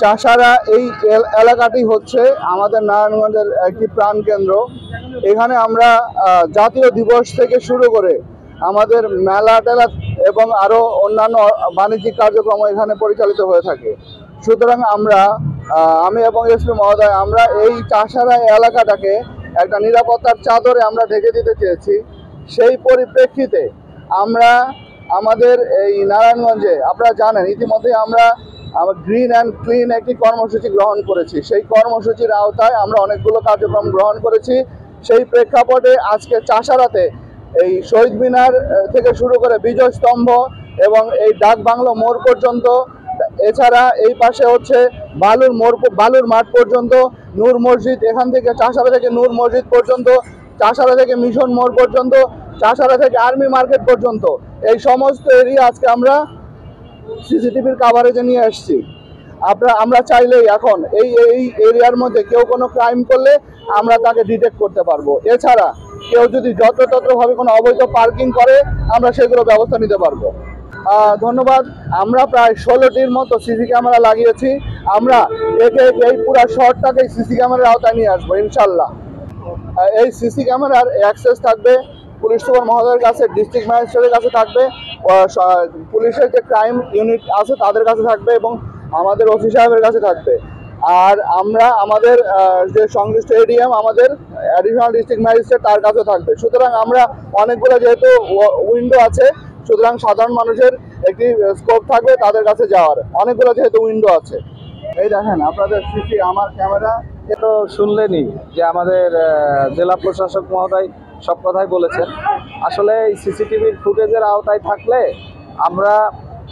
চাষারা এই এলাকাটি হচ্ছে আমাদের নারায়ণগঞ্জের একটি প্রাণকেন্দ্র। এখানে আমরা জাতীয় দিবস থেকে শুরু করে আমাদের মেলা টেলা এবং আরও অন্যান্য বাণিজ্যিক কার্যক্রম এখানে পরিচালিত হয়ে থাকে। সুতরাং আমি এবং এসপি মহোদয় আমরা এই চাষারা এলাকাটাকে একটা নিরাপত্তার চাদরে আমরা ঢেকে দিতে চেয়েছি। সেই পরিপ্রেক্ষিতে আমরা আমাদের এই নারায়ণগঞ্জে আপনারা জানেন ইতিমধ্যে আমরা গ্রিন অ্যান্ড ক্লিন একটি কর্মসূচি গ্রহণ করেছি। সেই কর্মসূচির আওতায় আমরা অনেকগুলো কার্যক্রম গ্রহণ করেছি। সেই প্রেক্ষাপটে আজকে চাষারাতে এই শহীদ মিনার থেকে শুরু করে বিজয় স্তম্ভ এবং এই ডাক বাংলো মোড় পর্যন্ত, এছাড়া এই পাশে হচ্ছে বালুর মাঠ পর্যন্ত, নূর মসজিদ, এখান থেকে চাষারা থেকে নূর মসজিদ পর্যন্ত, চাষারা থেকে মিশন মোড় পর্যন্ত, চাষারা থেকে আর্মি মার্কেট পর্যন্ত, এই সমস্ত এরিয়া আজকে আমরা সিসিটিভির কাভারেজে নিয়ে আসছি। আমরা চাইলেই এখন এই এরিয়ার মধ্যে কেউ কোনো ক্রাইম করলে আমরা তাকে ডিটেক্ট করতে পারবো। এছাড়া কেউ যদি যত্রতত্রভাবে কোনো অবৈধ পার্কিং করে আমরা সেগুলো ব্যবস্থা নিতে পারবো। ধন্যবাদ। আমরা প্রায় 16টির মতো সিসি ক্যামেরা লাগিয়েছি। আমরা একে এই পুরো শহরটাকে সিসি ক্যামেরার আওতায় নিয়ে আসবো ইনশাল্লাহ। এই সিসি ক্যামেরার অ্যাক্সেস থাকবে পুলিশ সুপার মহোদয়ের কাছে, ডিস্ট্রিক্ট ম্যাজিস্ট্রেটের কাছে থাকবে, পুলিশের যে ক্রাইম ইউনিট আছে তাদের কাছে থাকবে এবং আমাদের ওসি সাহেবের কাছে থাকবে। আর আমরা আমাদের যে সংশ্লিষ্ট এডিএম আমাদের অ্যাডিশনাল ডিস্ট্রিক্ট ম্যাজিস্ট্রেট তার কাছে থাকবে। সুতরাং আমরা অনেকগুলো যেহেতু উইন্ডো আছে, সুতরাং সাধারণ মানুষের একটি স্কোপ থাকবে তাদের কাছে যাওয়ার, অনেকগুলো যেহেতু উইন্ডো আছে। এই দেখেন আপনাদের সিসি আমার ক্যামেরা। তো শুনলেনই যে আমাদের জেলা প্রশাসক মহোদয় সব কথাই বলেছেন। আসলে এই সিসিটিভির ফুটেজের আওতায় থাকলে আমরা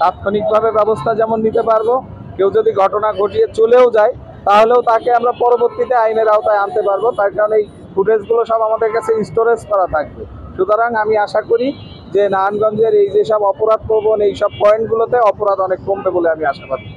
তাৎক্ষণিকভাবে ব্যবস্থা যেমন নিতে পারবো, কেউ যদি ঘটনা ঘটিয়ে চলেও যায় তাহলেও তাকে আমরা পরবর্তীতে আইনের আওতায় আনতে পারবো। তার কারণে এই ফুটেজগুলো সব আমাদের কাছে স্টোরেজ করা থাকবে। সুতরাং আমি আশা করি যে নারায়ণগঞ্জের এই যেসব অপরাধ প্রবণ এইসব পয়েন্টগুলোতে অপরাধ অনেক কমবে বলে আমি আশাবাদী।